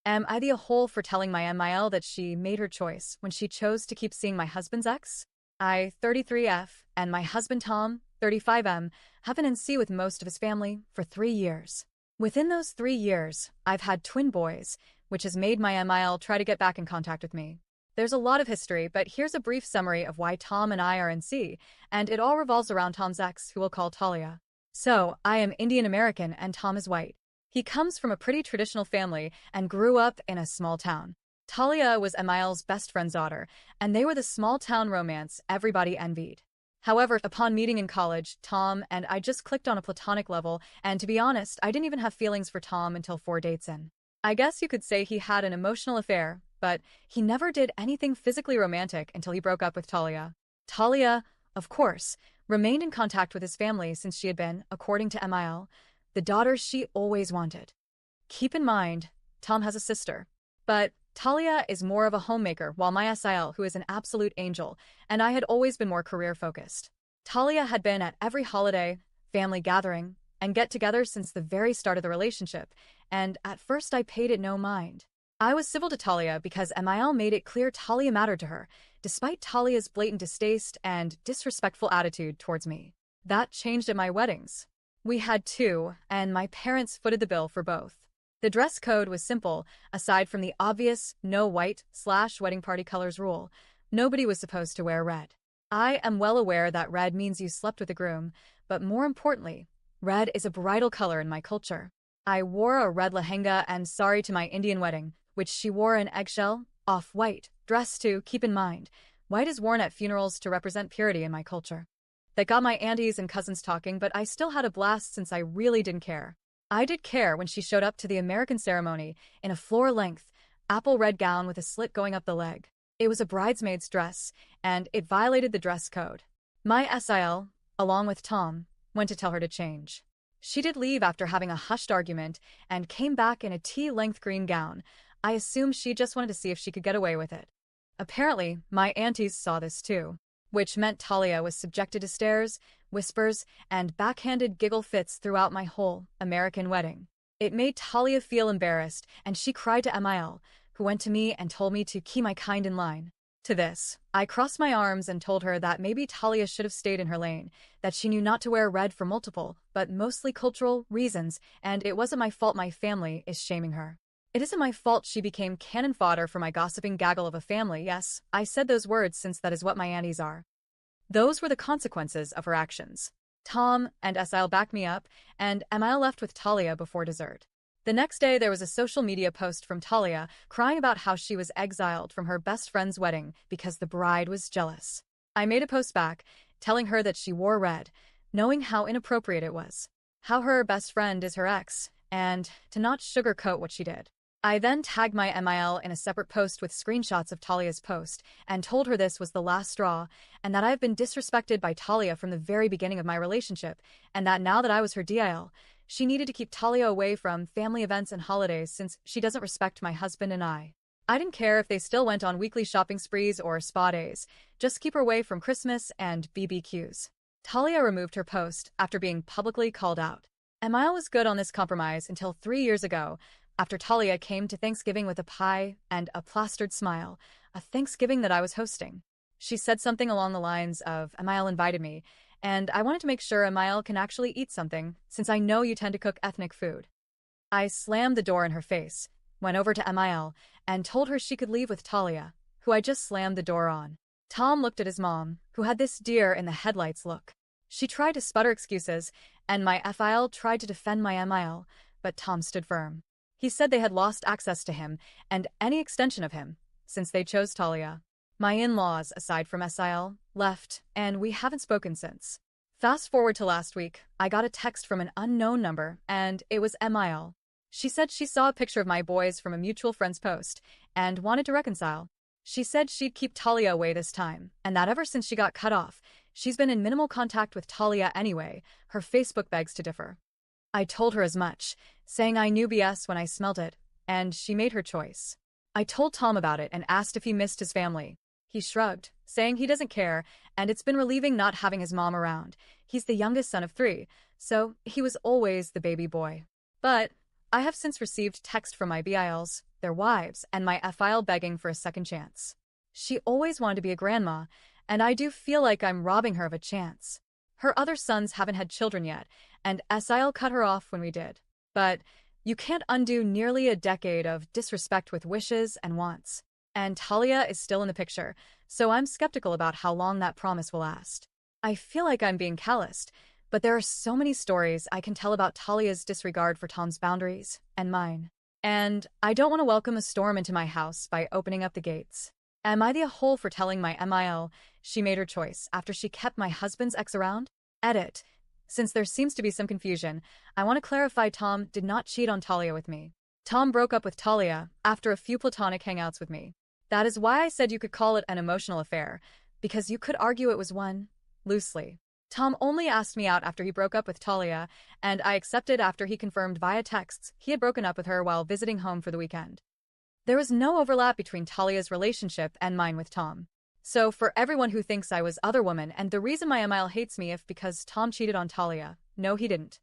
Am I the a-hole for telling my MIL that she made her choice when she chose to keep seeing my husband's ex? I, 33F, and my husband Tom, 35M, have been in C with most of his family for 3 years. Within those 3 years, I've had twin boys, which has made my MIL try to get back in contact with me. There's a lot of history, but here's a brief summary of why Tom and I are in C, and it all revolves around Tom's ex, who we'll call Talia. So, I am Indian American and Tom is white. He comes from a pretty traditional family and grew up in a small town. Talia was Emil's best friend's daughter, and they were the small-town romance everybody envied. However, upon meeting in college, Tom and I just clicked on a platonic level, and to be honest, I didn't even have feelings for Tom until 4 dates in. I guess you could say he had an emotional affair, but he never did anything physically romantic until he broke up with Talia. Talia, of course, remained in contact with his family since she had been, according to Emil, the daughter she always wanted. Keep in mind, Tom has a sister. But Talia is more of a homemaker, while my SIL, who is an absolute angel, and I had always been more career-focused. Talia had been at every holiday, family gathering, and get-together since the very start of the relationship, and at first I paid it no mind. I was civil to Talia because Emil made it clear Talia mattered to her, despite Talia's blatant distaste and disrespectful attitude towards me. That changed at my weddings. We had two, and my parents footed the bill for both. The dress code was simple, aside from the obvious no white/wedding party colors rule. Nobody was supposed to wear red. I am well aware that red means you slept with the groom, but more importantly, red is a bridal color in my culture. I wore a red lehenga and sari to my Indian wedding, which she wore an eggshell, off-white, dress to, keep in mind, white is worn at funerals to represent purity in my culture. That got my aunties and cousins talking, but I still had a blast since I really didn't care. I did care when she showed up to the American ceremony in a floor-length, apple red gown with a slit going up the leg. It was a bridesmaid's dress, and it violated the dress code. My SIL, along with Tom, went to tell her to change. She did leave after having a hushed argument and came back in a tea-length green gown. I assumed she just wanted to see if she could get away with it. Apparently, my aunties saw this too, which meant Talia was subjected to stares, whispers, and backhanded giggle fits throughout my whole American wedding. It made Talia feel embarrassed, and she cried to Emil, who went to me and told me to keep my kind in line. To this, I crossed my arms and told her that maybe Talia should have stayed in her lane, that she knew not to wear red for multiple, but mostly cultural, reasons, and it wasn't my fault my family is shaming her. It isn't my fault she became cannon fodder for my gossiping gaggle of a family. Yes, I said those words since that is what my aunties are. Those were the consequences of her actions. Tom and SIL backed me up, and Emil left with Talia before dessert. The next day there was a social media post from Talia crying about how she was exiled from her best friend's wedding because the bride was jealous. I made a post back, telling her that she wore red, knowing how inappropriate it was, how her best friend is her ex, and to not sugarcoat what she did. I then tagged my MIL in a separate post with screenshots of Talia's post and told her this was the last straw and that I have been disrespected by Talia from the very beginning of my relationship and that now that I was her DIL, she needed to keep Talia away from family events and holidays since she doesn't respect my husband and I. I didn't care if they still went on weekly shopping sprees or spa days, just keep her away from Christmas and BBQs. Talia removed her post after being publicly called out. Emil was good on this compromise until 3 years ago, after Talia came to Thanksgiving with a pie and a plastered smile, a Thanksgiving that I was hosting. She said something along the lines of, Emil invited me, and I wanted to make sure Emil can actually eat something, since I know you tend to cook ethnic food. I slammed the door in her face, went over to Emil, and told her she could leave with Talia, who I just slammed the door on. Tom looked at his mom, who had this deer-in-the-headlights look. She tried to sputter excuses, and my FIL tried to defend my MIL, but Tom stood firm. He said they had lost access to him, and any extension of him, since they chose Talia. My in-laws, aside from SIL, left, and we haven't spoken since. Fast forward to last week, I got a text from an unknown number, and it was MIL. She said she saw a picture of my boys from a mutual friend's post, and wanted to reconcile. She said she'd keep Talia away this time, and that ever since she got cut off, she's been in minimal contact with Talia anyway. Her Facebook begs to differ. I told her as much, saying I knew BS when I smelled it, and she made her choice. I told Tom about it and asked if he missed his family. He shrugged, saying he doesn't care, and it's been relieving not having his mom around. He's the youngest son of 3, so he was always the baby boy. But I have since received text from my BILs, their wives, and my file begging for a second chance. She always wanted to be a grandma, and I do feel like I'm robbing her of a chance. Her other sons haven't had children yet, and SIL cut her off when we did. But you can't undo nearly a decade of disrespect with wishes and wants. And Talia is still in the picture, so I'm skeptical about how long that promise will last. I feel like I'm being calloused, but there are so many stories I can tell about Talia's disregard for Tom's boundaries, and mine. And I don't want to welcome a storm into my house by opening up the gates. Am I the a-hole for telling my MIL she made her choice after she kept my husband's ex around? Edit. Since there seems to be some confusion, I want to clarify Tom did not cheat on Talia with me. Tom broke up with Talia after a few platonic hangouts with me. That is why I said you could call it an emotional affair, because you could argue it was one, loosely. Tom only asked me out after he broke up with Talia, and I accepted after he confirmed via texts he had broken up with her while visiting home for the weekend. There was no overlap between Talia's relationship and mine with Tom. So for everyone who thinks I was other woman and the reason my MIL hates me if because Tom cheated on Talia, no he didn't.